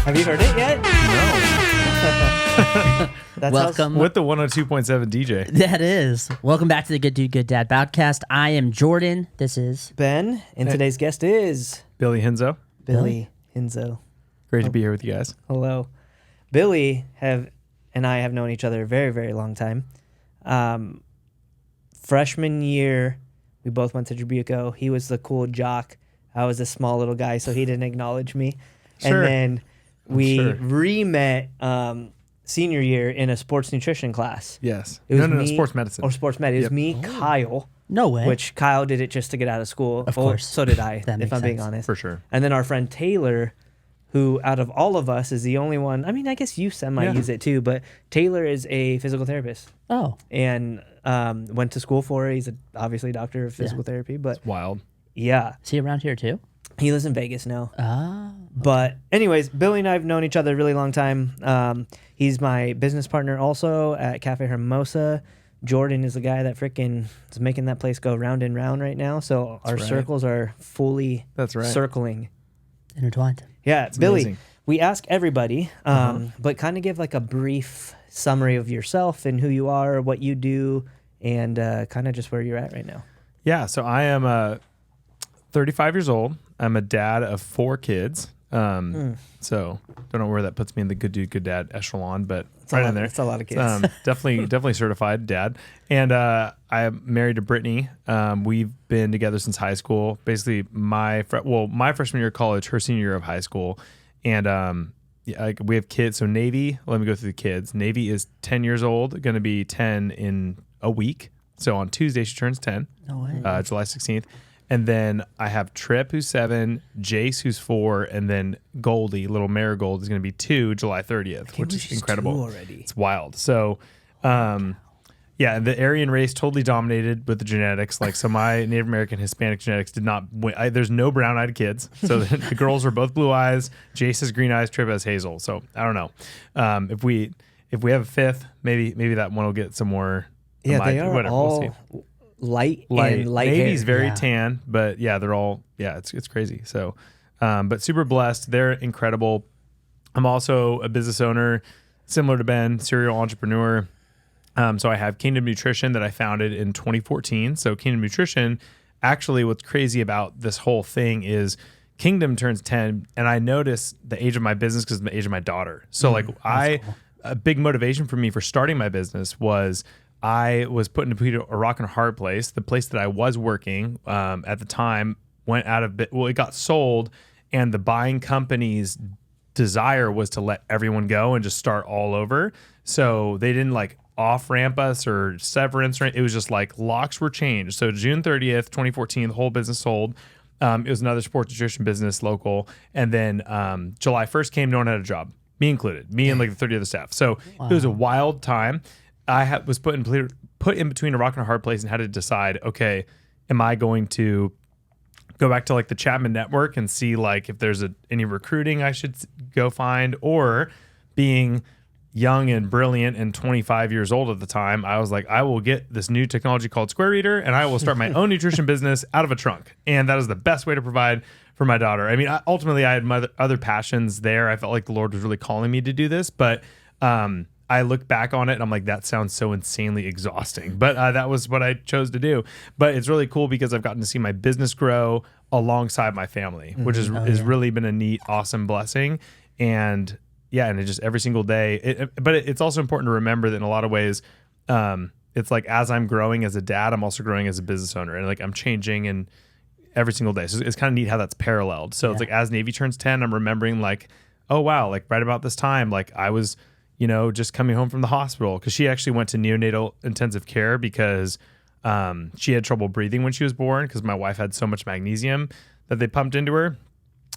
Have you heard it yet? No. That's Welcome. With the 102.7 DJ. That is. Welcome back to the Good Dude, Good Dad podcast. I am Jordan. This is Ben, and today's guest is Billy Hinzo. Billy Hinzo. Great to be here with you guys. Hello. Billy and I have known each other a very, very long time. Freshman year, we both went to Tribuco. He was the cool jock. I was a small little guy, so he didn't acknowledge me. Sure. And then we sure. re-met senior year in a sports nutrition class. Yes. It was No, me, sports medicine. Or sports med. It was Yep. me, Kyle, no way. which Kyle did it just to get out of school. Of Well, course. so did I, That if makes I'm being sense. honest. For sure. And then our friend Taylor, who out of all of us is the only one. I mean, I guess you use it too, but Taylor is a physical therapist Oh, and went to school for it. He's obviously a doctor of physical therapy, but Wild. yeah, is he around here too? he lives in Vegas now. Ah, But anyways, Billy and I have known each other a really long time. He's my business partner also at Cafe Hermosa. Jordan is the guy that freaking is making that place go round and round right now. So our right. circles are fully That's right. circling. intertwined. Yeah, Billy, amazing. we ask everybody, but kind of give like a brief summary of yourself and who you are, what you do, and kind of just where you're at right now. Yeah. So I am 35 years old. I'm a dad of 4 kids. So don't know where that puts me in the good dude, good dad echelon, but right in there. It's a lot of kids. Definitely certified dad. And I'm married to Brittany. We've been together since high school. Basically, my freshman year of college, her senior year of high school, and we have kids. So Navy. Let me go through the kids. Navy is 10 years old, going to be 10 in a week. So on Tuesday she turns 10. No way. July 16th. And then I have Trip, who's 7, Jace, who's 4, and then Goldie, little Marigold, is going to be 2, July 30th, which is incredible. Already. It's wild. So, yeah, the Aryan race totally dominated with the genetics. Like, so my Native American Hispanic genetics did not win. There's no brown-eyed kids. So the girls are both blue eyes. Jace has green eyes. Trip has hazel. So I don't know. If we have a 5th, maybe that one will get some more. Yeah, they are whatever, all we'll see. light and light Navy's hair. very Yeah. tan, but yeah, they're all, it's crazy. So, but super blessed. They're incredible. I'm also a business owner, similar to Ben, serial entrepreneur. So I have Kingdom Nutrition that I founded in 2014. So Kingdom Nutrition, actually what's crazy about this whole thing is Kingdom turns 10 and I notice the age of my business because of the age of my daughter. So a big motivation for me for starting my business was I was put into a rock and a hard place. The place that I was working at the time went out of it got sold, and the buying company's desire was to let everyone go and just start all over. So they didn't like off ramp us or severance, or it was just like locks were changed. So June 30th, 2014, the whole business sold. It was another sports nutrition business local, and then July 1st came, no one had a job, me included, me and like the 30 other staff. So It was a wild time. I was put in between a rock and a hard place and had to decide, okay, am I going to go back to like the Chapman Network and see like if there's any recruiting I should go find, or being young and brilliant and 25 years old at the time, I was like, I will get this new technology called Square Reader and I will start my own nutrition business out of a trunk. And that is the best way to provide for my daughter. I mean, ultimately I had my other passions there. I felt like the Lord was really calling me to do this, but I look back on it and I'm like, that sounds so insanely exhausting. But that was what I chose to do. But it's really cool because I've gotten to see my business grow alongside my family, which has really been a neat, awesome blessing. And yeah, and it just every single day. But it's also important to remember that in a lot of ways, it's like as I'm growing as a dad, I'm also growing as a business owner. And like I'm changing and every single day. So it's kind of neat how that's paralleled. So it's like as Navy turns 10, I'm remembering like, oh, wow, like right about this time, like I was just coming home from the hospital, because she actually went to neonatal intensive care because she had trouble breathing when she was born because my wife had so much magnesium that they pumped into her.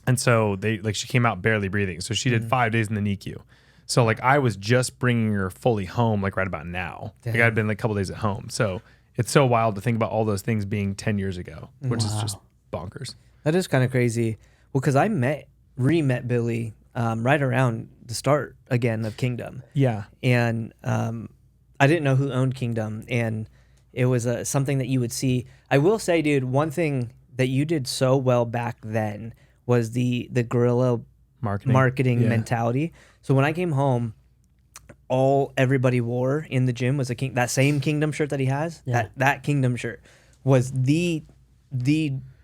And so she came out barely breathing. So she did 5 days in the NICU. So like I was just bringing her fully home like right about now. Like I'd been like a couple days at home. So it's so wild to think about all those things being 10 years ago, which is just bonkers. That is kind of crazy. Well, because I re-met Billy right around the start again of Kingdom. Yeah. And I didn't know who owned Kingdom, and it was something that you would see. I will say, dude, one thing that you did so well back then was the guerrilla marketing. Yeah. mentality. So when I came home, all everybody wore in the gym was that same Kingdom shirt that he has. Yeah. That Kingdom shirt was the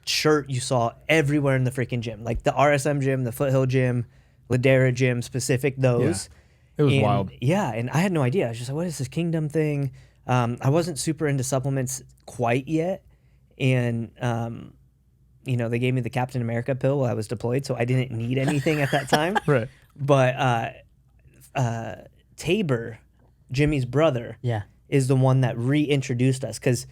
shirt you saw everywhere in the freaking gym, like the RSM gym, the Foothill gym, Ladera gym, specific those. It was wild. Yeah, and I had no idea. I was just like, what is this Kingdom thing? I wasn't super into supplements quite yet, and they gave me the Captain America pill while I was deployed, so I didn't need anything at that time. Right. But Tabor, Jimmy's brother, is the one that reintroduced us because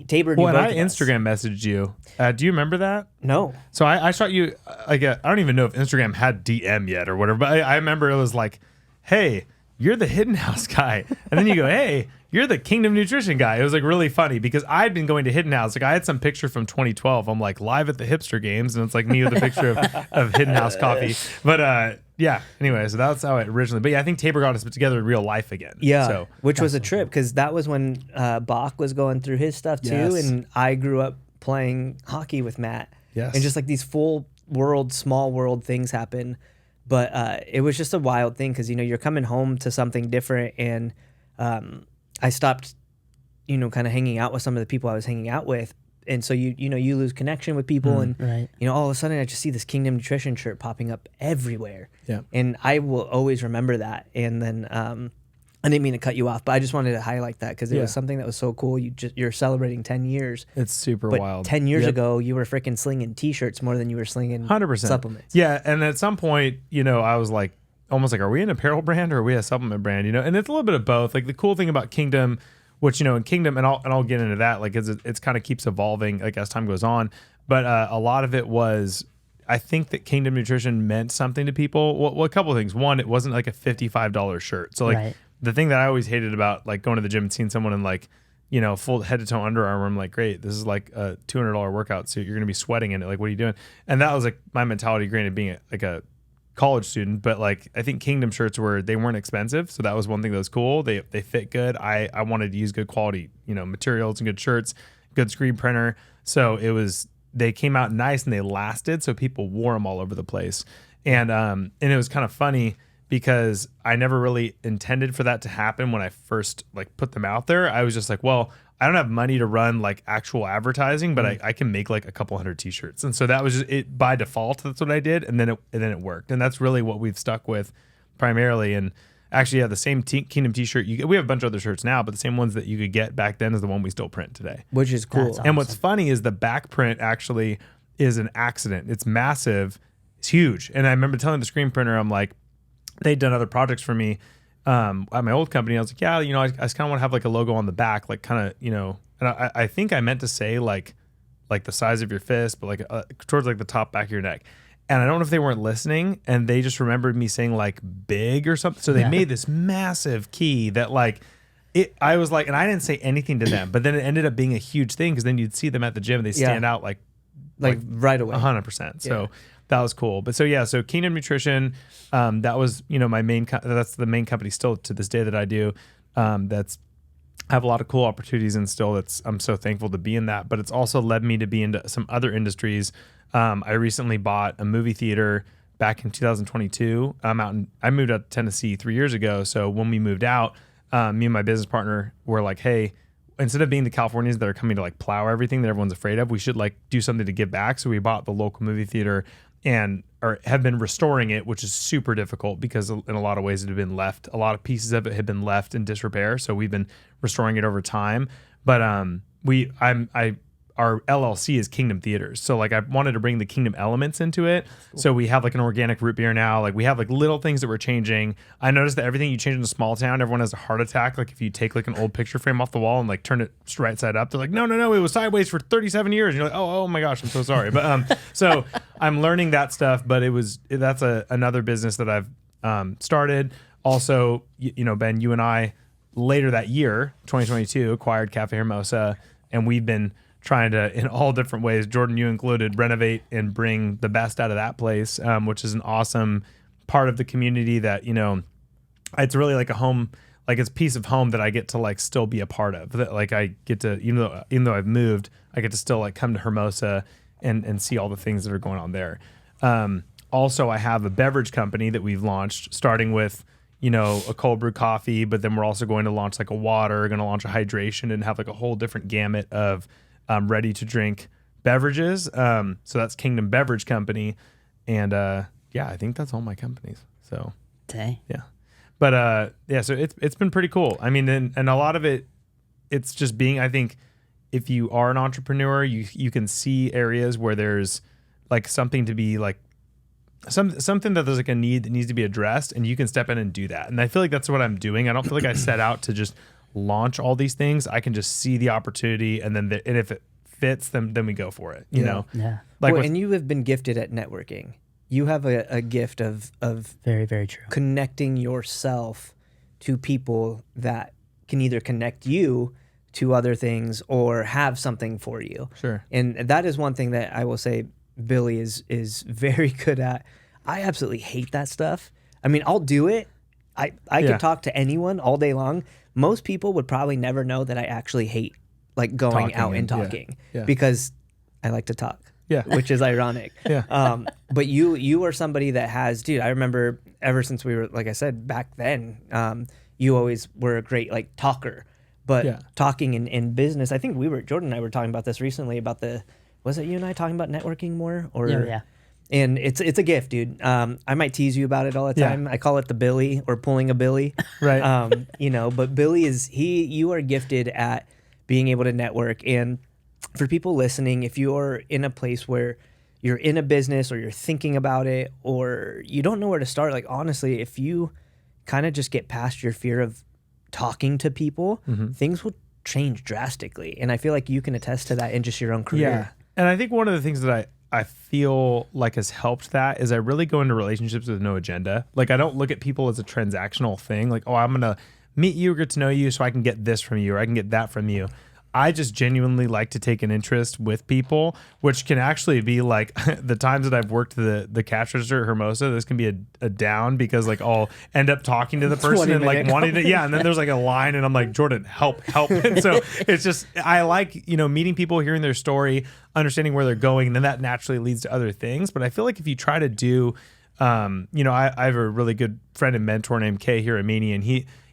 Tabor knew both both I of us. Instagram messaged you. Do you remember that? No. So I shot you I don't even know if Instagram had DM yet or whatever, but I remember it was like, hey, you're the Hidden House guy. And then you go, hey, you're the Kingdom Nutrition guy. It was like really funny because I'd been going to Hidden House. Like I had some picture from 2012. I'm like live at the hipster games, and it's like me with a picture of Hidden House coffee. But yeah, anyway, so that's how it originally. But yeah, I think Tabor got us put together in real life again. Yeah, so, which was a trip because that was when Bach was going through his stuff too, Yes. and I grew up playing hockey with Matt. Yes. And just like these full world, small world things happen. But it was just a wild thing because, you're coming home to something different. And I stopped, kind of hanging out with some of the people I was hanging out with. And so, you lose connection with people. And, right. all of a sudden I just see this Kingdom Nutrition shirt popping up everywhere. Yeah. And I will always remember that. And then I didn't mean to cut you off, but I just wanted to highlight that because it was something that was so cool. You're celebrating 10 years. It's super But wild. 10 years ago, you were freaking slinging T-shirts more than you were slinging 100%. supplements. Yeah, and at some point, I was like, almost like, are we an apparel brand or are we a supplement brand? And it's a little bit of both. Like the cool thing about Kingdom, which in Kingdom, and I'll get into that. Like it's kind of keeps evolving like as time goes on. But a lot of it was, I think that Kingdom Nutrition meant something to people. Well, a couple of things. One, it wasn't like a $55 shirt. So like. Right. The thing that I always hated about like going to the gym and seeing someone in like, full head to toe Under Armour, I'm like, great, this is like a $200 workout suit. You're going to be sweating in it. Like, what are you doing? And that was like my mentality, granted being a college student, but like, I think Kingdom shirts they weren't expensive. So that was one thing that was cool. They fit good. I wanted to use good quality, materials and good shirts, good screen printer. So they came out nice and they lasted. So people wore them all over the place. And it was kind of funny because I never really intended for that to happen when I first like put them out there. I was just like, well, I don't have money to run like actual advertising, but I can make like a couple hundred T-shirts. And so that was just it by default. That's what I did. And then it worked. And that's really what we've stuck with primarily. And actually, the same Kingdom T-shirt. We have a bunch of other shirts now, but the same ones that you could get back then is the one we still print today. Which is cool. That's awesome. And what's funny is the back print actually is an accident. It's massive. It's huge. And I remember telling the screen printer, I'm like, they'd done other projects for me at my old company. I was like, yeah, I just kind of want to have like a logo on the back, like kind of, and I think I meant to say like the size of your fist, but like towards like the top back of your neck. And I don't know if they weren't listening and they just remembered me saying like big or something. So they made this massive key that like I was like, and I didn't say anything to them, but then it ended up being a huge thing because then you'd see them at the gym. They stand out like right away. 100%. So that was cool. But so Kingdom Nutrition, that was, my that's the main company still to this day that I do. That's have a lot of cool opportunities and still I'm so thankful to be in that, but it's also led me to be into some other industries. I recently bought a movie theater back in 2022. I moved out to Tennessee 3 years ago. So when we moved out, me and my business partner were like, hey, instead of being the Californians that are coming to like plow everything that everyone's afraid of, we should like do something to give back. So we bought the local movie theater and have been restoring it, which is super difficult because in a lot of ways it had been left. A lot of pieces of it had been left in disrepair. So we've been restoring it over time. But our LLC is Kingdom Theaters. So like I wanted to bring the Kingdom elements into it. Cool. So we have like an organic root beer now. Like we have like little things that we're changing. I noticed that everything you change in a small town, everyone has a heart attack. Like if you take like an old picture frame off the wall and like turn it right side up, they're like, no, it was sideways for 37 years. And you're like, oh my gosh, I'm so sorry. But so I'm learning that stuff, but that's another business that I've started. Also, Ben, you and I later that year, 2022, acquired Cafe Hermosa, and we've been trying to, in all different ways, Jordan, you included, renovate and bring the best out of that place, which is an awesome part of the community that, it's really like a home, like it's a piece of home that I get to like still be a part of. That like I get to, even though I've moved, I get to still like come to Hermosa and see all the things that are going on there. also I have a beverage company that we've launched, starting with, a cold brew coffee, but then we're also going to launch like a water, going to launch a hydration, and have like a whole different gamut of ready to drink beverages. So that's Kingdom Beverage Company. And I think that's all my companies. So Dang. yeah. But so it's been pretty cool. I mean, and a lot of it's just being, I think, if you are an entrepreneur, you can see areas where there's like something to be like something that there's like a need that needs to be addressed, and you can step in and do that. And I feel like that's what I'm doing. I don't feel like I set out to just launch all these things. I can just see the opportunity, and then and if it fits, then we go for it. You know? Yeah. Like and you have been gifted at networking. You have a gift of Very, very true. connecting yourself to people that can either connect you to other things or have something for you. Sure. And that is one thing that I will say Billy is very good at. I absolutely hate that stuff. I mean, I'll do it. I could talk to anyone all day long. Most people would probably never know that I actually hate like going out and talking because I like to talk. Yeah. Which is ironic. Yeah. But you are somebody that has, dude, I remember ever since we were, like I said, back then, you always were a great like talker. But talking in business, I think Jordan and I were talking about this recently about was it you and I talking about networking more? Or Yeah. And it's a gift, dude. I might tease you about it all the time. I call it the Billy or pulling a Billy. Right. But Billy you are gifted at being able to network. And for people listening, if you're in a place where you're in a business or you're thinking about it or you don't know where to start, like honestly, if you kind of just get past your fear of talking to people, things will change drastically. And I feel like you can attest to that in just your own career. Yeah. And I think one of the things that I feel like has helped that is I really go into relationships with no agenda. Like I don't look at people as a transactional thing. Like, oh, I'm going to meet you or get to know you so I can get this from you or I can get that from you. I just genuinely like to take an interest with people, which can actually be like the times that I've worked the cash register at Hermosa, this can be a down because like I'll end up talking to the person and like wanting to, and then there's like a line and I'm like, Jordan, help. And so it's just, I like, meeting people, hearing their story, understanding where they're going, and then that naturally leads to other things. But I feel like if you try to do, I have a really good friend and mentor named Kay Hiramani, and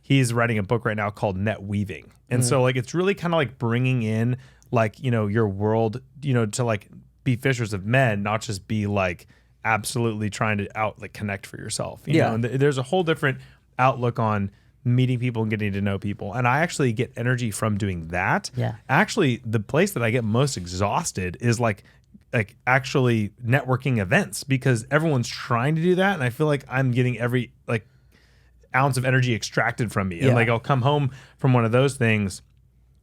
he's writing a book right now called Net Weaving. And so like, it's really kind of like bringing in like, your world, to like be fishers of men, not just be like absolutely trying to connect for yourself, you know, and there's a whole different outlook on meeting people and getting to know people. And I actually get energy from doing that. Yeah. Actually, the place that I get most exhausted is like actually networking events because everyone's trying to do that. And I feel like I'm getting every like ounce of energy extracted from me. And like, I'll come home from one of those things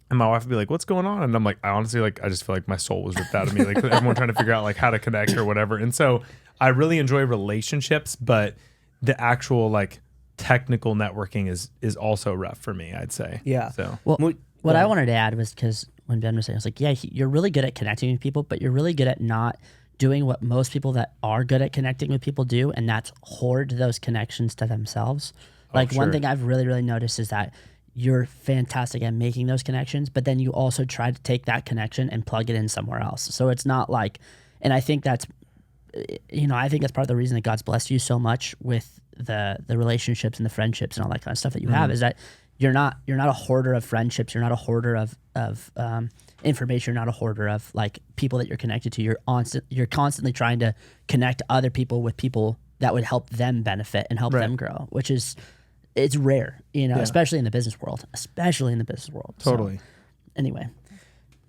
and my wife will be like, what's going on? And I'm like, I honestly, like, I just feel like my soul was ripped out of me. Like everyone trying to figure out like how to connect or whatever. And so I really enjoy relationships, but the actual like technical networking is also rough for me, I'd say. Yeah. So what I wanted to add was because when Ben was saying, I was like, you're really good at connecting with people, but you're really good at not doing what most people that are good at connecting with people do, and that's hoard those connections to themselves. Like one thing I've really, really noticed is that you're fantastic at making those connections, but then you also try to take that connection and plug it in somewhere else. So it's not like, and I think that's, I think that's part of the reason that God's blessed you so much with the relationships and the friendships and all that kind of stuff that you have is that you're not a hoarder of friendships. You're not a hoarder of information. You're not a hoarder of like people that you're connected to. You're constantly trying to connect other people with people that would help them benefit and help them grow, which is, it's rare, especially in the business world, Totally. So, anyway.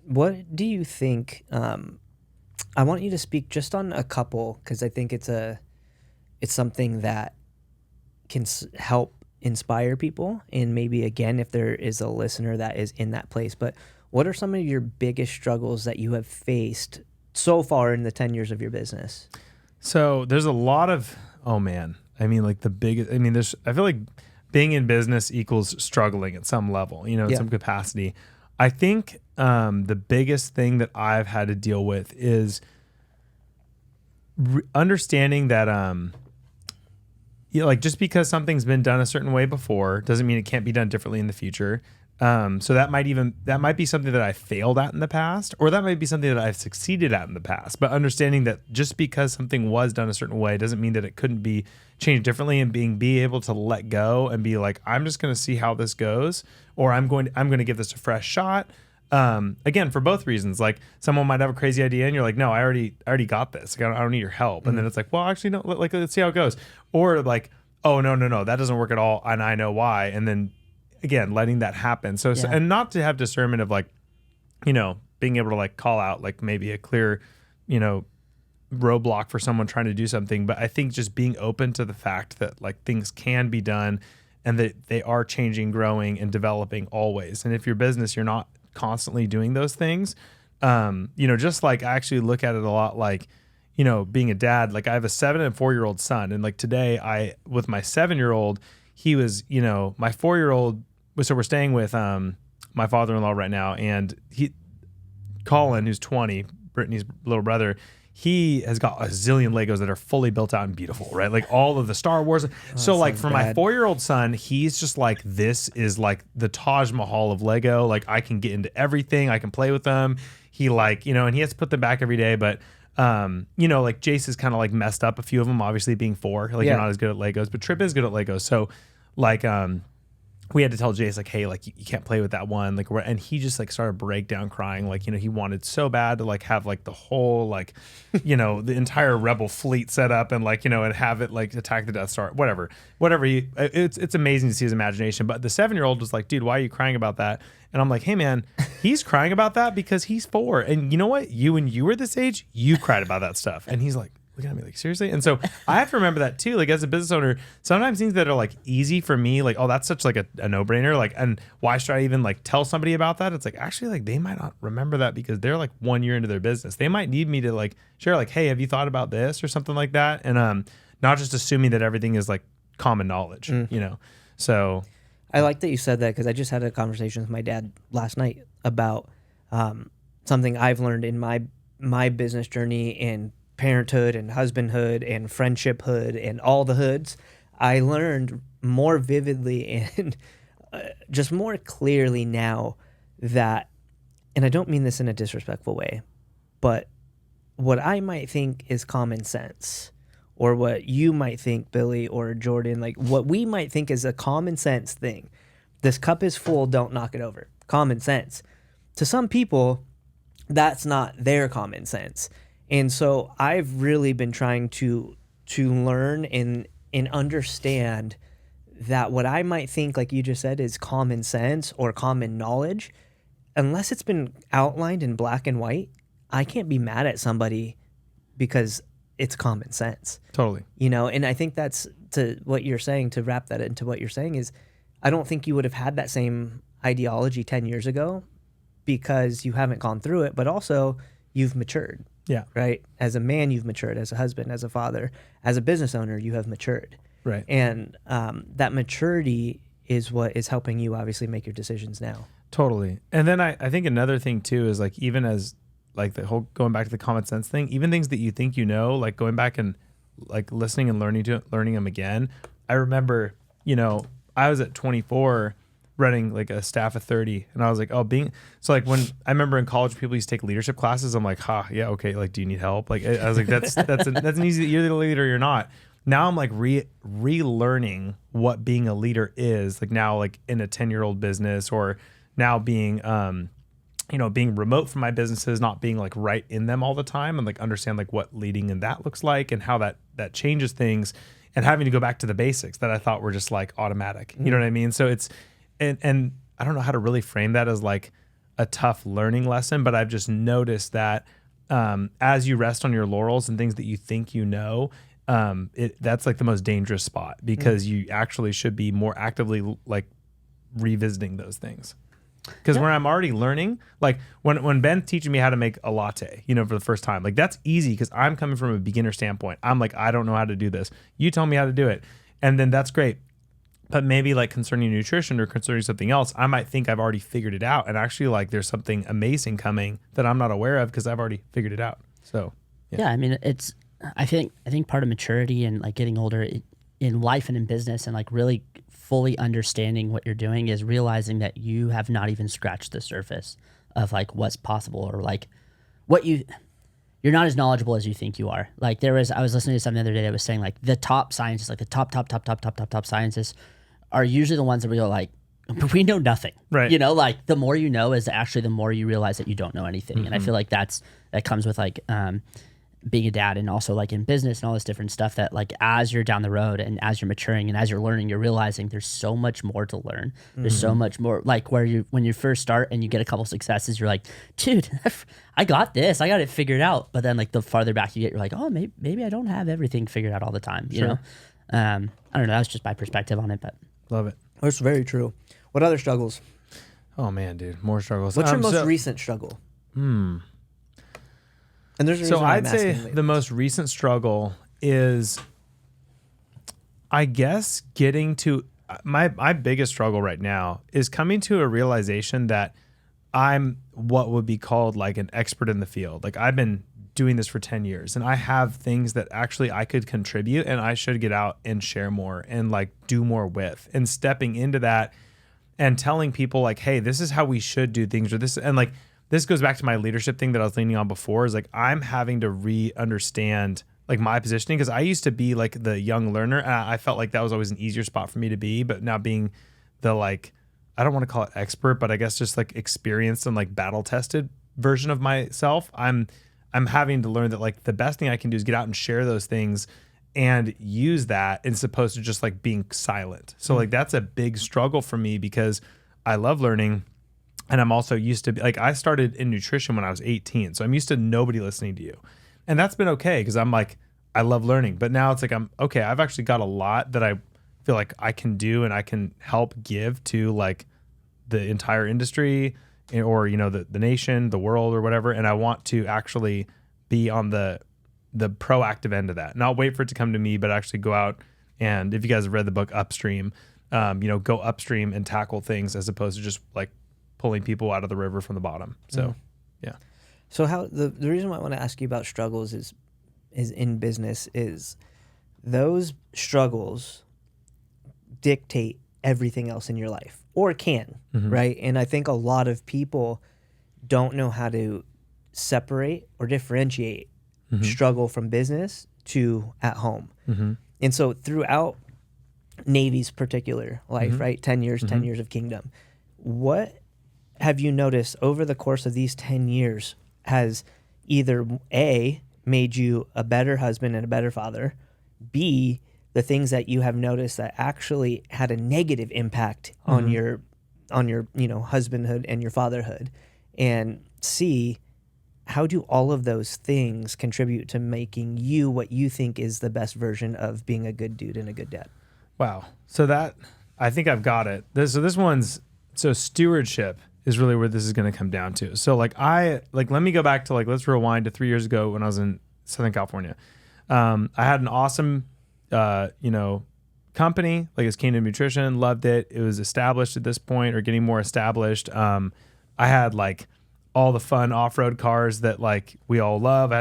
What do you think, I want you to speak just on a couple, because I think it's something that can help inspire people. And maybe again, if there is a listener that is in that place, but what are some of your biggest struggles that you have faced so far in the 10 years of your business? So there's a lot of, I feel like being in business equals struggling at some level, in some capacity. I think the biggest thing that I've had to deal with is understanding that, just because something's been done a certain way before doesn't mean it can't be done differently in the future. So that might be something that I failed at in the past, or that might be something that I've succeeded at in the past. But understanding that just because something was done a certain way doesn't mean that it couldn't be changed differently, and be able to let go and be like, I'm just going to see how this goes, or I'm going to give this a fresh shot. Again, for both reasons, like someone might have a crazy idea and you're like, no, I already got this. Like, I don't need your help. And then it's like, well, actually, no, like, let's see how it goes. Or like, oh, no, that doesn't work at all. And I know why. And then again, letting that happen. So, and not to have discernment of like, being able to like call out like maybe a clear, roadblock for someone trying to do something. But I think just being open to the fact that like things can be done and that they are changing, growing, and developing always. And if your business, you're not constantly doing those things, just like I actually look at it a lot like, being a dad. Like I have a 7 and 4-year-old son, and like today with my 7-year-old, he was, my 4-year-old. So we're staying with my father-in-law right now, and Colin, who's 20, Brittany's little brother, he has got a zillion Legos that are fully built out and beautiful, right? Like all of the Star Wars. So like for my 4-year-old son, he's just like, this is like the Taj Mahal of Lego. Like I can get into everything. I can play with them. He like, and he has to put them back every day. But, like Jace is kind of like messed up a few of them, obviously being 4. Like you're not as good at Legos, but Trip is good at Legos. So like, we had to tell Jace like, hey, like you can't play with that one. Like, and he just like started breakdown crying. Like, he wanted so bad to like have like the whole, like, the entire Rebel fleet set up and like, and have it like attack the Death Star, whatever. It's amazing to see his imagination. But the 7-year-old was like, dude, why are you crying about that? And I'm like, hey man, he's crying about that because he's 4. And you know what? When you were this age, you cried about that stuff. And he's like, looking at me like, seriously? And so I have to remember that too. Like as a business owner, sometimes things that are like easy for me, like, oh, that's such like a no-brainer. Like, and why should I even like tell somebody about that? It's like, actually, like they might not remember that because they're like 1 year into their business. They might need me to like share like, hey, have you thought about this or something like that? And not just assuming that everything is like common knowledge, So I like that you said that, because I just had a conversation with my dad last night about something I've learned in my business journey and parenthood and husbandhood and friendshiphood and all the hoods. I learned more vividly and just more clearly now that, and I don't mean this in a disrespectful way, but what I might think is common sense, or what you might think, Billy or Jordan, like what we might think is a common sense thing. This cup is full, don't knock it over. Common sense. To some people, that's not their common sense. And so I've really been trying to learn and understand that what I might think, like you just said, is common sense or common knowledge, unless it's been outlined in black and white, I can't be mad at somebody because it's common sense. Totally. And I think that's to what you're saying, to wrap that into what you're saying is, I don't think you would have had that same ideology 10 years ago because you haven't gone through it, but also you've matured. Yeah. Right. As a man, you've matured. As a husband, as a father, as a business owner, you have matured. Right. And that maturity is what is helping you obviously make your decisions now. Totally. And then I think another thing too is like, even as like the whole going back to the common sense thing, even things that you think like going back and like listening and learning them again. I remember, I was at 24 running like a staff of 30, and I was like, so like when I remember in college people used to take leadership classes, I'm like, yeah, okay, like do you need help? Like I was like, that's an easy, you're the leader, you're not. Now I'm like relearning what being a leader is, like now like in a 10-year-old business, or now being being remote from my businesses, not being like right in them all the time, and like understand like what leading in that looks like and how that changes things, and having to go back to the basics that I thought were just like automatic. You know what I mean? So it's and I don't know how to really frame that as like a tough learning lesson, but I've just noticed that as you rest on your laurels and things that you think that's like the most dangerous spot, because you actually should be more actively like revisiting those things. Because when I'm already learning, like when Ben's teaching me how to make a latte, for the first time, like that's easy because I'm coming from a beginner standpoint. I'm like, I don't know how to do this. You tell me how to do it. And then that's great. But maybe like concerning nutrition or concerning something else, I might think I've already figured it out. And actually like there's something amazing coming that I'm not aware of because I've already figured it out. So, yeah, I mean, I think part of maturity and like getting older, in life and in business and like really fully understanding what you're doing is realizing that you have not even scratched the surface of like what's possible or like what you're not as knowledgeable as you think you are. Like I was listening to something the other day that was saying like the top scientists, like the top scientists are usually the ones that we go like, we know nothing. Right. You know, like the more you know is actually the more you realize that you don't know anything. And I feel like that comes with like being a dad and also like in business and all this different stuff that like as you're down the road and as you're maturing and as you're learning, you're realizing there's so much more to learn. There's so much more like when you first start and you get a couple successes, you're like, dude, I got this. I got it figured out. But then like the farther back you get, you're like, oh, maybe I don't have everything figured out all the time. You know? I don't know. That's just my perspective on it, but Love it. That's very true. What other struggles? Oh man, dude, more struggles. What's your most recent struggle? And there's a reason So why I'm I'd say asking the most recent struggle is, I guess, getting to my biggest struggle right now is coming to a realization that I'm what would be called like an expert in the field. Like I've been doing this for 10 years and I have things that actually I could contribute and I should get out and share more and like do more with, and stepping into that and telling people like, hey, this is how we should do things, or this, and like, this goes back to my leadership thing that I was leaning on before, is like, I'm having to re-understand like my positioning, because I used to be like the young learner. I felt like that was always an easier spot for me to be, but now being the like, I don't want to call it expert, but I guess just like experienced and like battle tested version of myself, I'm having to learn that like the best thing I can do is get out and share those things and use that as opposed to just like being silent. So like that's a big struggle for me because I love learning, and I'm also used to like, I started in nutrition when I was 18. So I'm used to nobody listening to you. And that's been okay because I'm like, I love learning. But now it's like, I've actually got a lot that I feel like I can do and I can help give to like the entire industry or, you know, the nation, the world or whatever. And I want to actually be on the proactive end of that, not wait for it to come to me, but actually go out. And if you guys have read the book Upstream, you know, go upstream and tackle things as opposed to just like pulling people out of the river from the bottom. So, yeah. So how the reason why I want to ask you about struggles is in business is those struggles dictate everything else in your life, or can, right? And I think a lot of people don't know how to separate or differentiate struggle from business to at home. And so throughout Navy's particular life, right? 10 years of kingdom. What have you noticed over the course of these 10 years has either A, made you a better husband and a better father, B, the things that you have noticed that actually had a negative impact on your you know, husbandhood and your fatherhood, and C, how do all of those things contribute to making you what you think is the best version of being a good dude and a good dad? Wow. So that, I think I've got it. This one's, so stewardship is really where this is going to come down to. So like let me go back to like, let's rewind to 3 years ago when I was in Southern California. I had an awesome, you know, company, like it's Kingdom Nutrition, loved it. It was established at this point or getting more established. I had like all the fun off-road cars that like we all love.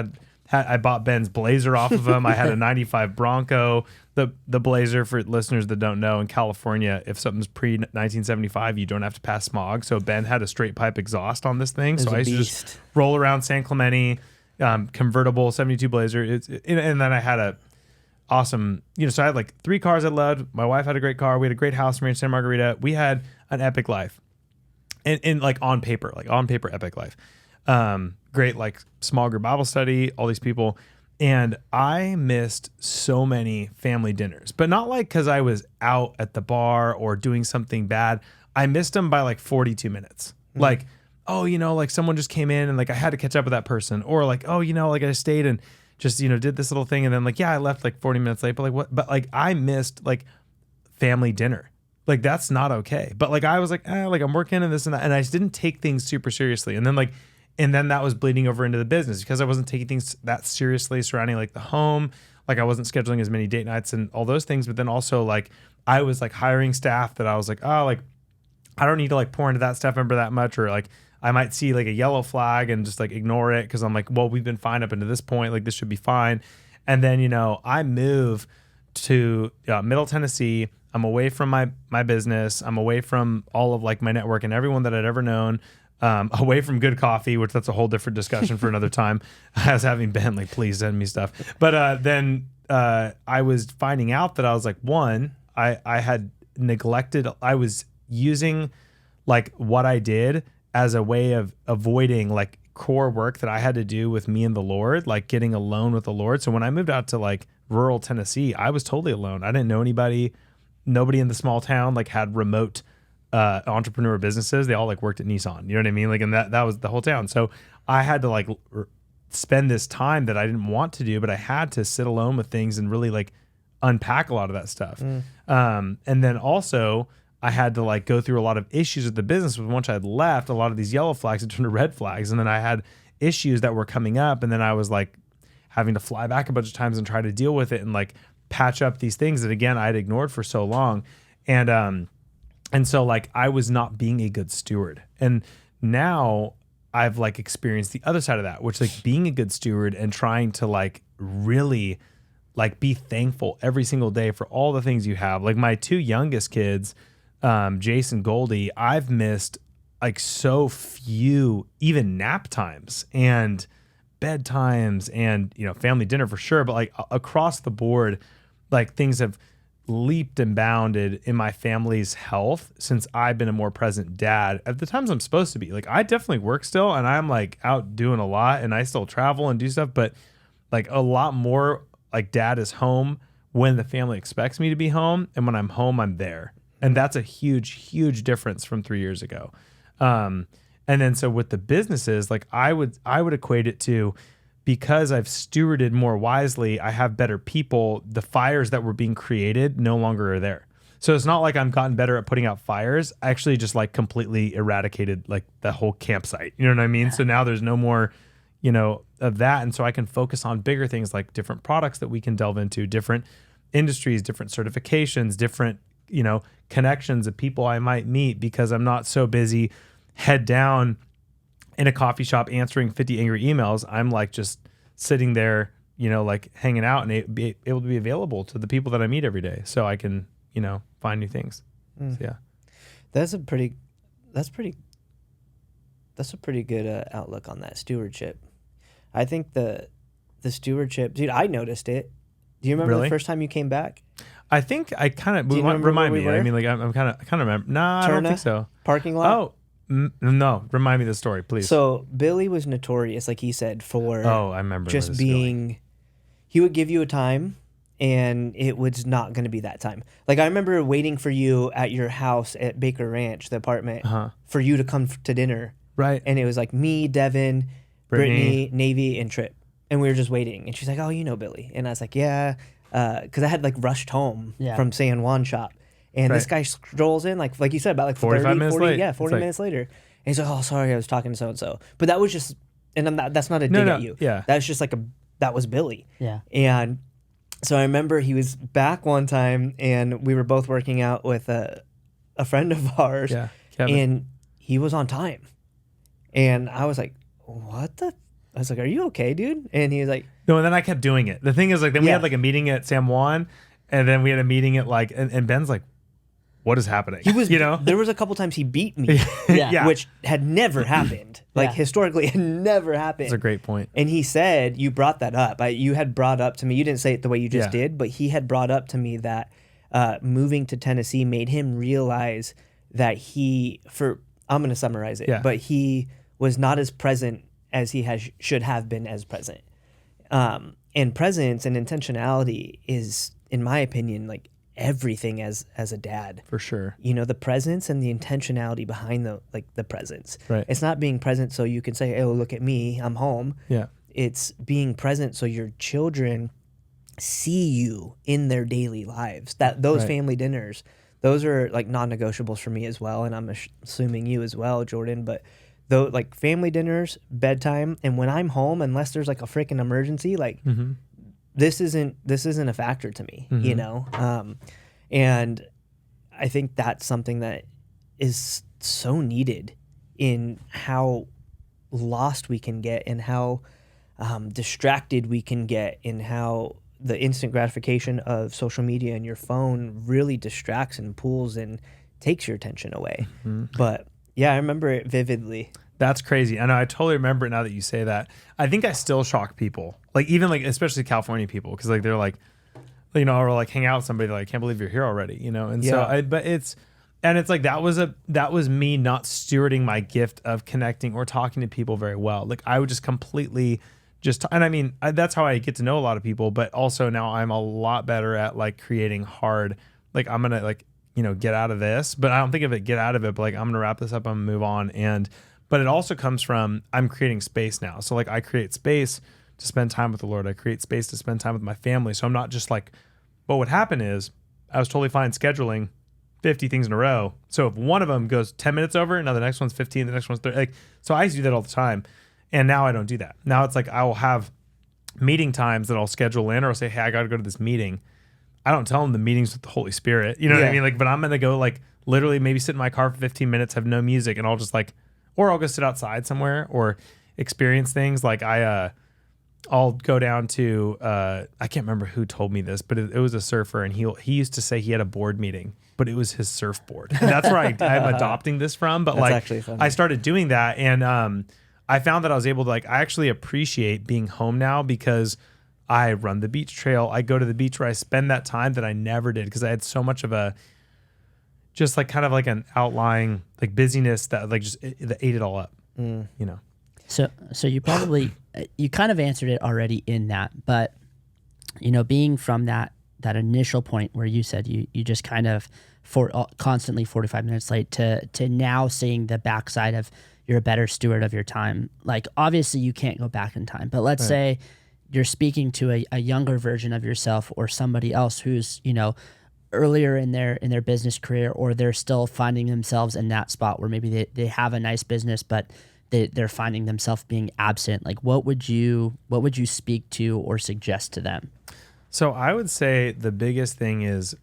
I bought Ben's Blazer off of him. I had a 95 Bronco. The Blazer, for listeners that don't know, in California, if something's pre-1975, you don't have to pass smog. So Ben had a straight pipe exhaust on this thing. So I used to just roll around San Clemente, convertible 72 Blazer. And then I had a awesome, you know, so I had like 3 cars I loved. My wife had a great car. We had a great house in Santa Margarita. We had an epic life. And like on paper epic life. Great, like small group Bible study, all these people. And I missed so many family dinners, but not like because I was out at the bar or doing something bad. I missed them by like 42 minutes. Like, oh, you know, like someone just came in and like I had to catch up with that person, or like, oh, you know, like I stayed and just, you know, did this little thing. And then like, yeah, I left like 40 minutes late, but like what, but like I missed like family dinner. Like that's not okay. But like I was like, like I'm working and this and that, and I just didn't take things super seriously. And then that was bleeding over into the business because I wasn't taking things that seriously surrounding like the home. Like I wasn't scheduling as many date nights and all those things. But then also like I was like hiring staff that I was like, oh, like I don't need to like pour into that staff member that much, or like I might see like a yellow flag and just like ignore it because I'm like, well, we've been fine up until this point. Like this should be fine. And then, you know, I move to Middle Tennessee. I'm away from my business. I'm away from all of like my network and everyone that I'd ever known. Away from good coffee, which that's a whole different discussion for another time. I was having Ben like, please send me stuff. But then I was finding out that I was like, one, I had neglected. I was using like what I did as a way of avoiding like core work that I had to do with me and the Lord, like getting alone with the Lord. So when I moved out to like rural Tennessee, I was totally alone. I didn't know anybody. Nobody in the small town like had remote entrepreneur businesses. They all like worked at Nissan. You know what I mean? Like, and that was the whole town. So I had to like spend this time that I didn't want to do, but I had to sit alone with things and really like unpack a lot of that stuff. And then also I had to like go through a lot of issues with the business. Once I had left, a lot of these yellow flags had turned to red flags. And then I had issues that were coming up. And then I was like having to fly back a bunch of times and try to deal with it and like patch up these things that again, I had ignored for so long. And so like I was not being a good steward. And now I've like experienced the other side of that, which like being a good steward and trying to like really like be thankful every single day for all the things you have. Like my two youngest kids, Jason, Goldie, I've missed like so few even nap times and bedtimes and, you know, family dinner for sure. But like across the board, like things have leaped and bounded in my family's health since I've been a more present dad at the times I'm supposed to be. Like I definitely work still and I'm like out doing a lot and I still travel and do stuff, but like a lot more like dad is home when the family expects me to be home. And when I'm home, I'm there. And that's a huge, huge difference from 3 years ago. And then so with the businesses, like I would equate it to, because I've stewarded more wisely, I have better people. The fires that were being created no longer are there. So it's not like I've gotten better at putting out fires. I actually just like completely eradicated like the whole campsite. You know what I mean? So now there's no more, you know, of that. And so I can focus on bigger things like different products that we can delve into, different industries, different certifications, different, you know, connections of people I might meet, because I'm not so busy head down in a coffee shop answering 50 angry emails. I'm like just sitting there, you know, like hanging out and be able to be available to the people that I meet every day so I can, you know, find new things. So, yeah. That's a pretty good outlook on that stewardship. I think the stewardship, dude, I noticed it. Do you remember Really? the first time you came back? I think I kind of, remember remind where me. we were? I mean, like I kind of remember. Nah, I don't think so. Parking lot? Oh, no. Remind me the story, please. So Billy was notorious, like he said, for I remember where just this is going. he would give you a time and it was not going to be that time. Like I remember waiting for you at your house at Baker Ranch, the apartment, for you to come to dinner. Right. And it was like me, Devin, Brittany, Navy, and Trip. And we were just waiting. And she's like, oh, you know Billy. And I was like, yeah. Because I had like rushed home from San Juan shop. And this guy strolls in, like you said, about like 45 minutes late. Yeah, 40 minutes later. And he's like, oh, sorry, I was talking to so-and-so. But that was just, and that's not a dig at you. Yeah. That's just like that was Billy. Yeah. And so I remember he was back one time and we were both working out with a friend of ours. Yeah, Kevin. And he was on time. And I was like, what the? I was like, are you okay, dude? And he was like, no, and then I kept doing it. The thing is, like, then we had like a meeting at San Juan, and then we had a meeting at like, and Ben's like, what is happening? he was, you know, there was a couple times he beat me, which had never happened. Like historically, it never happened. That's a great point. And he said, you brought that up. You had brought up to me, you didn't say it the way you just did, but he had brought up to me that moving to Tennessee made him realize that I'm going to summarize it, but he was not as present as he should have been as present. And presence and intentionality is, in my opinion, like everything as a dad. For sure. You know, the presence and the intentionality behind the presence. Right. It's not being present so you can say, oh, look at me, I'm home. Yeah. It's being present so your children see you in their daily lives. Those family dinners, those are like non-negotiables for me as well. And I'm assuming you as well, Jordan, but though, like family dinners, bedtime, and when I'm home, unless there's like a freaking emergency, like this isn't a factor to me, you know? And I think that's something that is so needed in how lost we can get and how distracted we can get and how the instant gratification of social media and your phone really distracts and pulls and takes your attention away. But yeah, I remember it vividly. That's crazy. I know. I totally remember it now that you say that. I think I still shock people, like even like especially California people, because like they're like, you know, or like hang out with somebody, they're like, can't believe you're here already, you know. And but it's like that was me not stewarding my gift of connecting or talking to people very well. Like I would just completely and I mean that's how I get to know a lot of people. But also now I'm a lot better at like creating hard. Like I'm gonna like, you know, get out of this, but I don't think of it get out of it. But like I'm gonna wrap this up. I'm gonna move on. But it also comes from I'm creating space now. So like I create space to spend time with the Lord. I create space to spend time with my family. So I'm not just like, what would happen is I was totally fine scheduling 50 things in a row. So if one of them goes 10 minutes over, now the next one's 15, the next one's 30. Like, so I used to do that all the time. And now I don't do that. Now it's like I will have meeting times that I'll schedule in, or I'll say, hey, I got to go to this meeting. I don't tell them the meeting's with the Holy Spirit. You know what I mean? Like, but I'm going to go like literally maybe sit in my car for 15 minutes, have no music, and I'll just like, or I'll go sit outside somewhere or experience things. Like I'll go down to, I can't remember who told me this, but it was a surfer, and he used to say he had a board meeting, but it was his surfboard. And that's where I'm adopting this from. But that's like, actually funny. I started doing that, and I found that I was able to like, I actually appreciate being home now because I run the beach trail. I go to the beach where I spend that time that I never did because I had so much of a, just like kind of like an outlying like busyness that like just that ate it all up, you know? So you probably, you kind of answered it already in that, but you know, being from that initial point where you said you just kind of constantly 45 minutes late to now seeing the backside of you're a better steward of your time. Like obviously you can't go back in time, but let's say you're speaking to a younger version of yourself or somebody else who's, you know, earlier in their business career, or they're still finding themselves in that spot where maybe they have a nice business, but they're finding themselves being absent. Like what would you speak to or suggest to them? So I would say the biggest thing is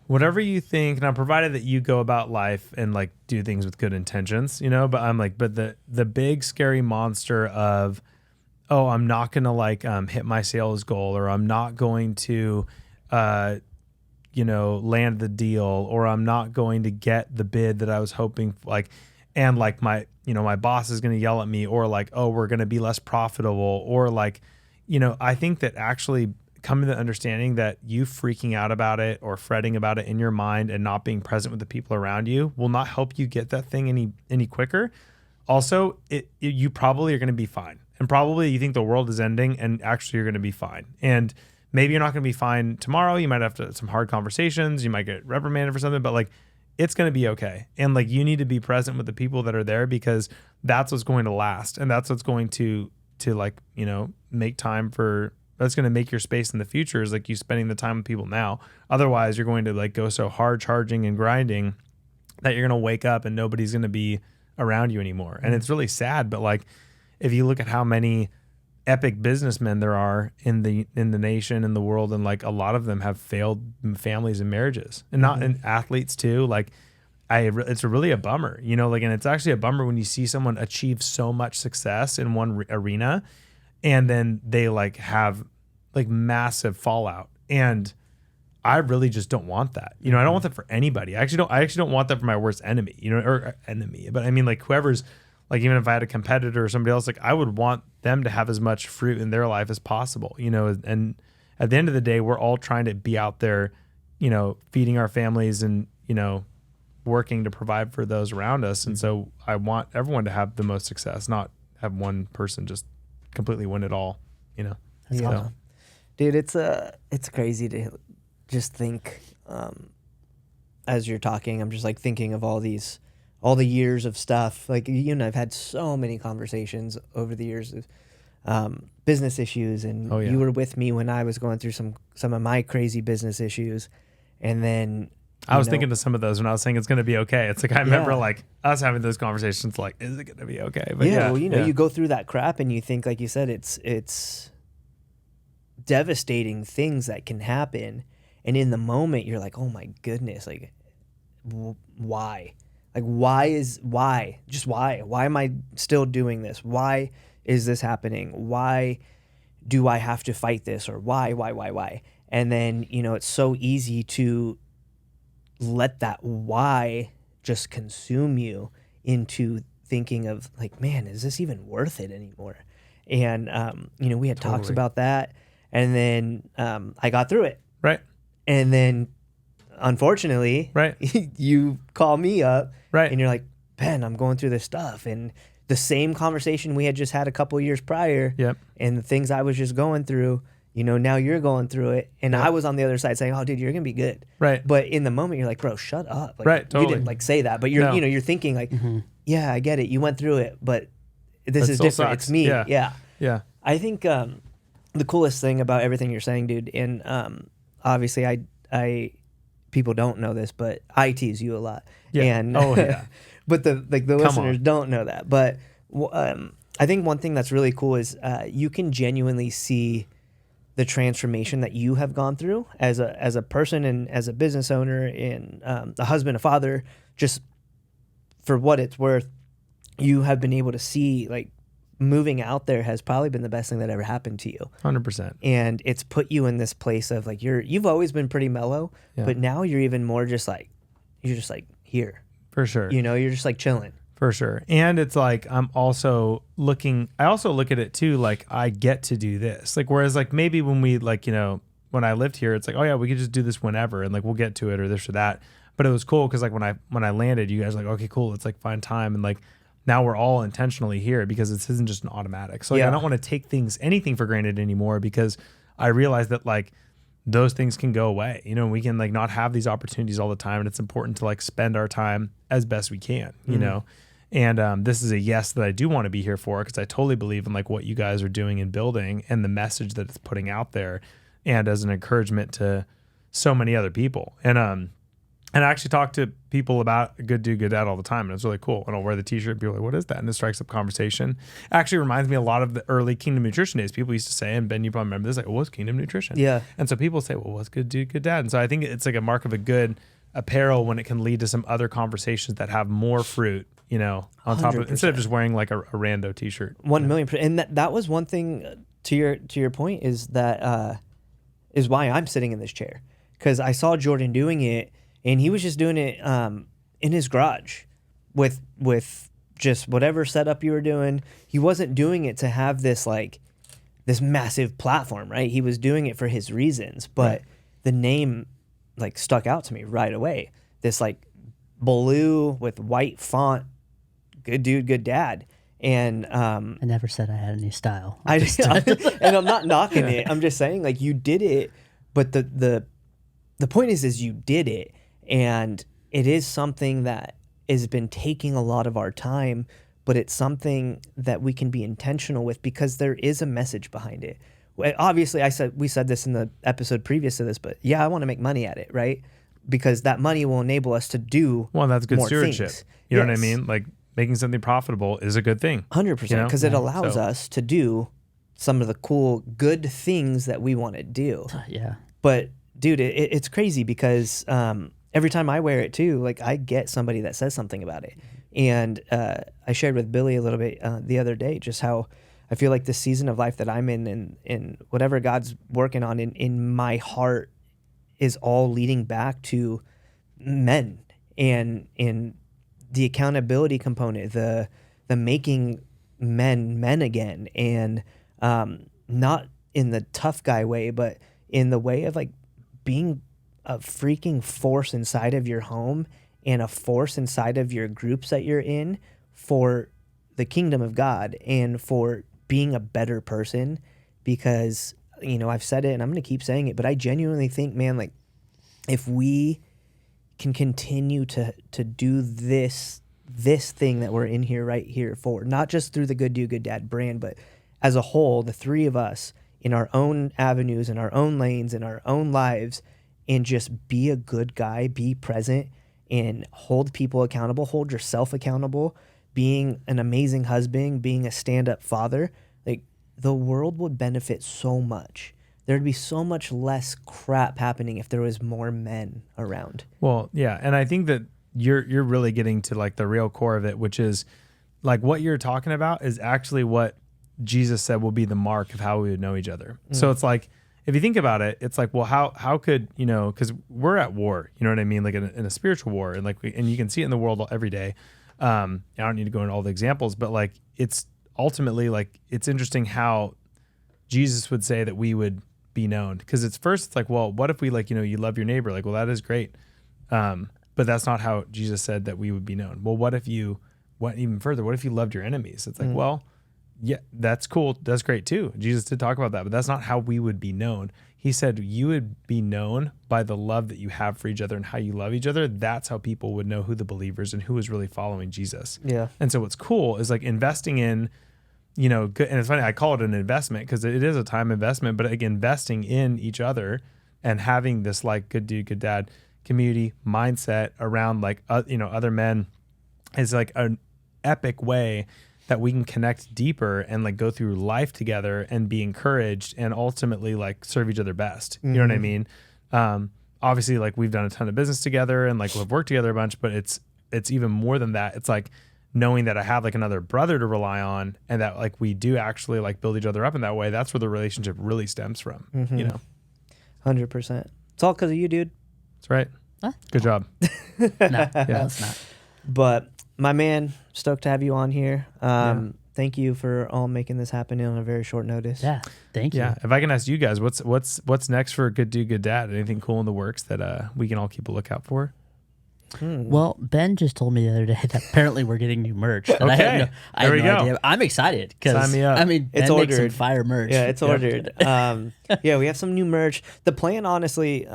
whatever you think, now provided that you go about life and like do things with good intentions, you know, but I'm like, but the big scary monster of, oh, I'm not going to like hit my sales goal, or I'm not going to you know, land the deal, or I'm not going to get the bid that I was hoping like, and like my, you know, my boss is going to yell at me, or like, oh, we're going to be less profitable, or like, you know, I think that actually coming to the understanding that you freaking out about it or fretting about it in your mind and not being present with the people around you will not help you get that thing any quicker. Also, you probably are going to be fine. And probably you think the world is ending, and actually you're going to be fine. And maybe you're not going to be fine tomorrow. You might have some hard conversations. You might get reprimanded for something, but like it's going to be okay. And like you need to be present with the people that are there, because that's what's going to last. And that's what's going to like, you know, make time for, that's going to make your space in the future, is like you spending the time with people now. Otherwise you're going to like go so hard charging and grinding that you're going to wake up and nobody's going to be around you anymore. And it's really sad. But like, if you look at how many epic businessmen there are in the nation, in the world, and like a lot of them have failed families and marriages, and not and athletes too. Like it's really a bummer, you know, like, and it's actually a bummer when you see someone achieve so much success in one arena and then they like have like massive fallout. And I really just don't want that. You know, I don't want that for anybody. I actually don't want that for my worst enemy, you know, or enemy, but I mean like whoever's, like even if I had a competitor or somebody else, like I would want them to have as much fruit in their life as possible, you know. And at the end of the day, we're all trying to be out there, you know, feeding our families and, you know, working to provide for those around us. And so I want everyone to have the most success, not have one person just completely win it all, you know. That's awesome. Dude, it's crazy to just think as you're talking, I'm just like thinking of all the years of stuff. Like you and I've had so many conversations over the years of business issues, and you were with me when I was going through some of my crazy business issues. And then I was thinking of some of those when I was saying it's going to be okay. It's like I remember like us having those conversations like, is it going to be okay? But well, you know, you go through that crap and you think, like you said, it's devastating things that can happen. And in the moment you're like, oh my goodness, like why? Like, why am I still doing this? Why is this happening? Why do I have to fight this, or why? And then, you know, it's so easy to let that why just consume you into thinking of like, man, is this even worth it anymore? And, you know, we had talks about that, and then I got through it. Right. And then, unfortunately, Right. you call me up, Right. and you're like, Ben, I'm going through this stuff. And the same conversation we had just had a couple years prior, Yep. and the things I was just going through, you know, now you're going through it. And Yep. I was on the other side saying, oh, dude, you're going to be good. Right. But in the moment, you're like, bro, shut up. Like, Right, You totally. didn't like say that, but you're, No. you know, you're thinking like, yeah, I get it. You went through it, but this That is still different. sucks. It's me. Yeah. Yeah. Yeah. I think the coolest thing about everything you're saying, dude, and obviously I people don't know this, but I tease you a lot. Yeah. And Oh, yeah. but the listeners on. don't know that. But I think one thing that's really cool is you can genuinely see the transformation that you have gone through as a person and as a business owner and a husband, a father. Just for what it's worth, you have been able to see like moving out there has probably been the best thing that ever happened to you. 100%. And it's put you in this place of like you've always been pretty mellow, Yeah. but now you're even more just like you're just like here. For sure. You know, you're just like chilling. For sure. And it's like I also look at it too, like I get to do this. Like whereas like maybe when we like, you know, when I lived here, it's like, oh yeah, we could just do this whenever and like we'll get to it or this or that. But it was cool because like when I landed, you guys were like, okay, cool, let's like find time, and like now we're all intentionally here because this isn't just an automatic. So like, Yeah. I don't want to take anything for granted anymore, because I realize that like those things can go away, you know, we can like not have these opportunities all the time, and it's important to like spend our time as best we can, you know. And this is a yes that I do want to be here for, because I totally believe in like what you guys are doing and building and the message that it's putting out there, and as an encouragement to so many other people. And I actually talk to people about Good Dude, Good Dad all the time, and it's really cool. And I'll wear the t-shirt and people are like, what is that? And it strikes up conversation. Actually reminds me a lot of the early Kingdom Nutrition days. People used to say, and Ben, you probably remember this, like, what's Kingdom Nutrition? Yeah. And so people say, well, what's Good Dude, Good Dad? And so I think it's like a mark of a good apparel when it can lead to some other conversations that have more fruit, you know, on top of it, instead of just wearing like a rando t-shirt. 1,000,000%. And that was one thing to your point is that is why I'm sitting in this chair, because I saw Jordan doing it, and he was just doing it in his garage with just whatever setup you were doing. He wasn't doing it to have this like this massive platform, right? He was doing it for his reasons, but the name like stuck out to me right away. This like blue with white font, Good Dude, Good Dad. And I never said I had any style. and I'm not knocking it. I'm just saying like you did it, but the point is you did it, and it is something that has been taking a lot of our time, but it's something that we can be intentional with because there is a message behind it. Obviously, we said this in the episode previous to this, but yeah, I want to make money at it, right? Because that money will enable us to do that's good more stewardship. things. You know what I Yes. mean? Like making something profitable is a good thing. 100%, because it allows So- us to do some of the cool, good things that we want to do. Yeah. But dude, it's crazy because every time I wear it too, like I get somebody that says something about it. And I shared with Billy a little bit the other day just how I feel like the season of life that I'm in and whatever God's working on in my heart is all leading back to men and the accountability component, the making men again, and not in the tough guy way, but in the way of like being a freaking force inside of your home and a force inside of your groups that you're in for the kingdom of God and for being a better person. Because, you know, I've said it and I'm going to keep saying it, but I genuinely think, man, like if we can continue to do this thing that we're in here right here for, not just through the Good Dude, Good Dad brand, but as a whole, the three of us in our own avenues, in our own lanes, in our own lives, and just be a good guy, be present, and hold people accountable, hold yourself accountable, being an amazing husband, being a stand-up father, like the world would benefit so much. There'd be so much less crap happening if there was more men around. Well, yeah, and I think that you're really getting to like the real core of it, which is like what you're talking about is actually what Jesus said will be the mark of how we would know each other. So it's like, if you think about it, it's like, well, how could, because we're at war, you know what I mean? Like in a spiritual war, and and you can see it in the world every day. I don't need to go into all the examples, but like, it's ultimately like, it's interesting how Jesus would say that we would be known. Cause it's like, well, what if we like, you love your neighbor? Like, well, that is great. But that's not how Jesus said that we would be known. Well, what even further, what if you loved your enemies? It's like, well, yeah, that's cool. That's great too. Jesus did talk about that, but that's not how we would be known. He said you would be known by the love that you have for each other and how you love each other. That's how people would know who the believers and who is really following Jesus. Yeah. And so what's cool is like investing in, good. And it's funny, I call it an investment because it is a time investment, but like investing in each other and having this like good dude, good dad community mindset around like, other men is like an epic way that we can connect deeper and like go through life together and be encouraged and ultimately like serve each other best. You know what I mean? Obviously like we've done a ton of business together and like we've worked together a bunch, but it's even more than that. It's like knowing that I have like another brother to rely on and that like we do actually like build each other up in that way. That's where the relationship really stems from, 100%. It's all because of you, dude. That's right. Huh? Good job. No, it's not. But my man, stoked to have you on here. Thank you for all making this happen on a very short notice. Yeah, thank you. Yeah. If I can ask you guys, what's next for Good Dude, Good Dad? Anything cool in the works that we can all keep a lookout for? Well, Ben just told me the other day that apparently we're getting new merch. That Okay. I had There we no go. idea. I'm excited because Sign me up. I mean, It's Ben makes some ordered. fire merch. Yeah, it's ordered. Yeah, we have some new merch. The plan, honestly,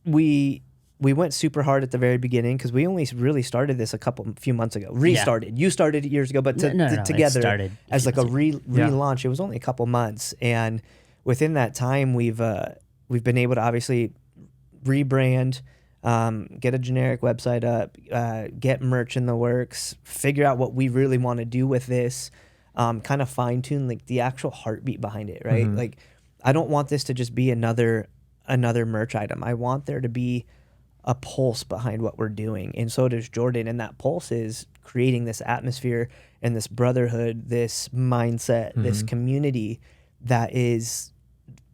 we went super hard at the very beginning because we only really started this a few months ago. Restarted. You started it years ago, but No, it together started a as few like a months relaunch, it was only a couple months, and within that time, we've been able to obviously rebrand, get a generic website up, get merch in the works, figure out what we really want to do with this, kind of fine tune like the actual heartbeat behind it, right? Like, I don't want this to just be another merch item. I want there to be a pulse behind what we're doing, and so does Jordan. And that pulse is creating this atmosphere and this brotherhood, this mindset, this community that is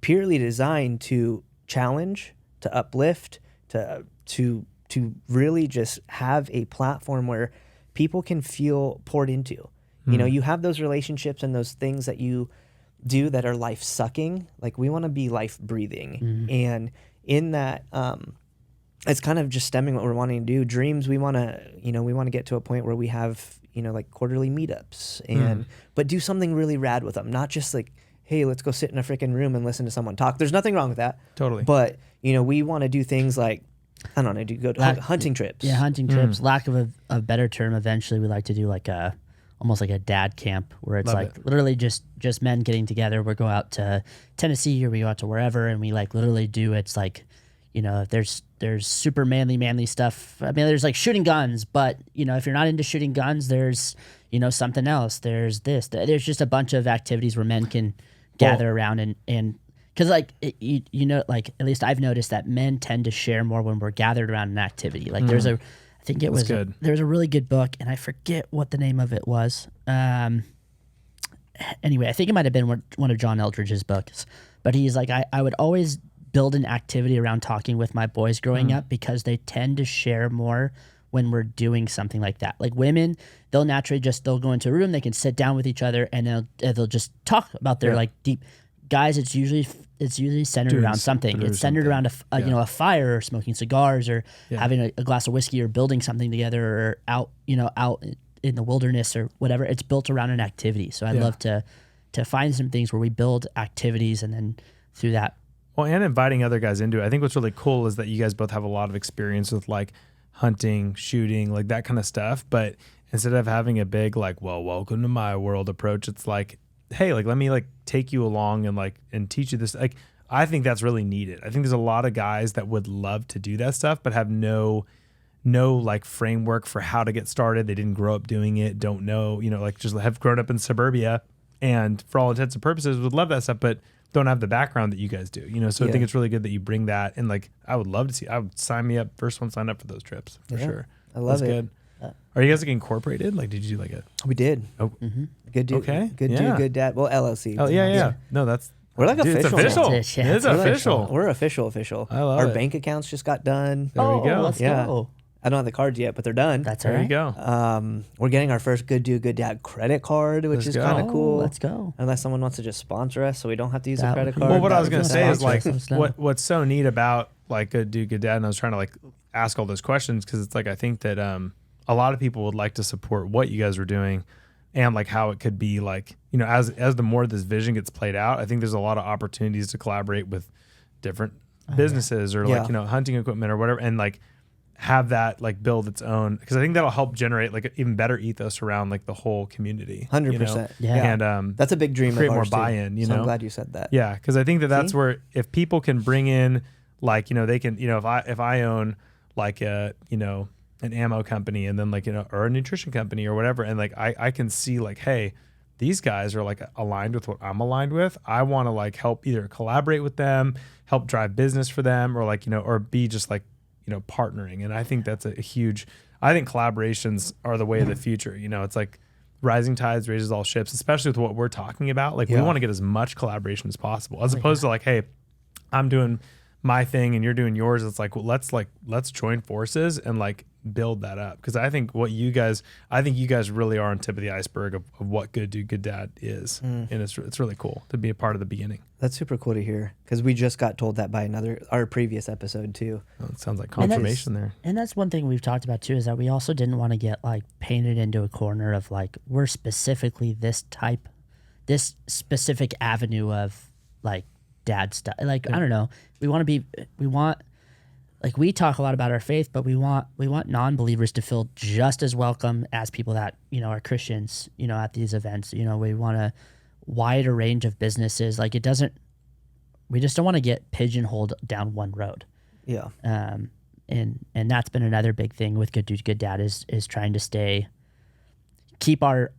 purely designed to challenge, to uplift, to really just have a platform where people can feel poured into. You have those relationships and those things that you do that are life sucking. Like, we want to be life breathing, and in that, it's kind of just stemming what we're wanting to do. Dreams, we want to get to a point where we have, like quarterly meetups but do something really rad with them. Not just like, hey, let's go sit in a freaking room and listen to someone talk. There's nothing wrong with that. Totally. But, we want to do things like, I don't know, go hunting trips. Yeah, hunting trips. Lack of a better term, eventually we like to do like almost like a dad camp where it's Love like literally just men getting together. We'll go out to Tennessee or we go out to wherever and we like literally do, it's like, there's super manly stuff. I mean, there's like shooting guns, but if you're not into shooting guns, there's something else. There's this. There's just a bunch of activities where men can gather around and because like like at least I've noticed that men tend to share more when we're gathered around an activity. Like there's I think it was good. There's a really good book and I forget what the name of it was. Anyway, I think it might have been one of John Eldridge's books, but he's like I would always build an activity around talking with my boys growing up because they tend to share more when we're doing something like that. Like women, they'll naturally they'll go into a room, they can sit down with each other and they'll just talk about their like deep. Guys, it's usually centered around something. It's centered around a fire or smoking cigars or having a glass of whiskey or building something together or out in the wilderness or whatever. It's built around an activity. So I'd love to find some things where we build activities and then through that. Well, and inviting other guys into it. I think what's really cool is that you guys both have a lot of experience with like hunting, shooting, like that kind of stuff. But instead of having a big like, well, welcome to my world approach, it's like, hey, like let me like take you along and teach you this. Like, I think that's really needed. I think there's a lot of guys that would love to do that stuff, but have no like framework for how to get started. They didn't grow up doing it, don't know, like just have grown up in suburbia and for all intents and purposes would love that stuff, but don't have the background that you guys do, So I think it's really good that you bring that. And like, I would love to see, I would sign me up. First one, sign up for those trips for sure. I love That's it. good. Are you guys like incorporated? Like, did you do like a? We did. Oh, Good dude. Okay, Good yeah. dude. Good dad. Well, LLC. oh yeah. No, that's We're like dude, official. It's official. Yeah. It's We're We're like- official. We're official. I love Our it. bank accounts just got done. There we go. Let's Yeah. go. I don't have the cards yet, but they're done. That's all There you right. go. We're getting our first good dude, good dad credit card, which Let's is go. kind of cool. Let's go. Unless someone wants to just sponsor us, so we don't have to use a That credit would be- card. Well, what that I was would gonna be say is sponsor like us. what's so neat about like Good Dude Good Dad, and I was trying to like ask all those questions because it's like I think that a lot of people would like to support what you guys are doing and like how it could be like, you know, as the more this vision gets played out, I think there's a lot of opportunities to collaborate with different businesses or Yeah. like, you know, hunting equipment or whatever, and like have that like build its own, because I think that'll help generate like an even better ethos around like the whole community. 100%. Yeah. And That's a big dream create of more ours, too. buy-in, you So know? I'm glad you said that. yeah, because I think that that's See? where if people can bring in like, you know, they can, you know, if I own like a, you know, an ammo company and then like, you know, or a nutrition company or whatever, and like I can see like, hey, these guys are like aligned with what I'm aligned with. I want to like help either collaborate with them, help drive business for them, or like, you know, or be just like, you know, partnering. And I think that's a huge, I think collaborations are the way of the future. You know, it's like rising tides raises all ships, especially with what we're talking about. Like we Yeah. want to get as much collaboration as possible, as opposed to like, hey, I'm doing my thing and you're doing yours. It's like, well, let's join forces and like build that up. Cause I think you guys really are on tip of the iceberg of what Good Dude Good Dad is. And it's really cool to be a part of the beginning. That's super cool to hear because we just got told that by our previous episode too. Oh, it sounds like And that's- confirmation there. And that's one thing we've talked about too, is that we also didn't want to get like painted into a corner of like, we're specifically this specific avenue of like dad stuff. Like, I don't know. We talk a lot about our faith, but we want non-believers to feel just as welcome as people that, you know, are Christians, you know, at these events. You know, we want a wider range of businesses. Like we just don't want to get pigeonholed down one road. Yeah. And that's been another big thing with Good Dude Good Dad is trying to keep our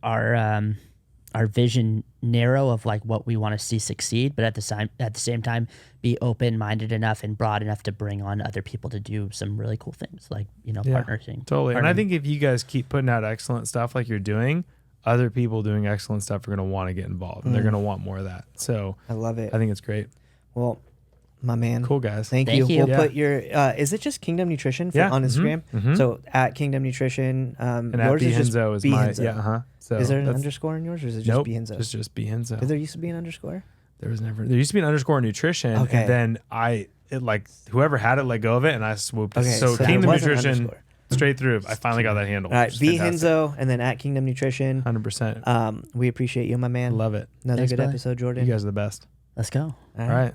vision narrow of like what we want to see succeed, but at the same time be open-minded enough and broad enough to bring on other people to do some really cool things, like, you know, partnering. Totally. And I think if you guys keep putting out excellent stuff like you're doing, other people doing excellent stuff are going to want to get involved and they're going to want more of that. So I love it. I think it's great. Well, my man. Cool, guys. Thank Thank you. you. We'll Yeah. put your, is it just Kingdom Nutrition Yeah. on Mhm. Instagram? So at Kingdom Nutrition, And at yours is just Hinzo is B my, Hinzo. yeah, uh-huh. So Is there an that's- underscore in yours or is it just Nope, B Hinzo? just Be Hinzo. Did there used to be an underscore? There used to be an underscore nutrition, Okay. and then whoever had it let go of it, and I swooped. Okay, So so Kingdom there was an Nutrition underscore. straight through. I finally got that handle. All right, B Hinzo and then at Kingdom Nutrition. 100%. We appreciate you, my man. Love it. Another Thanks, good brother. episode, You Jordan. guys are the best. Let's go. All right.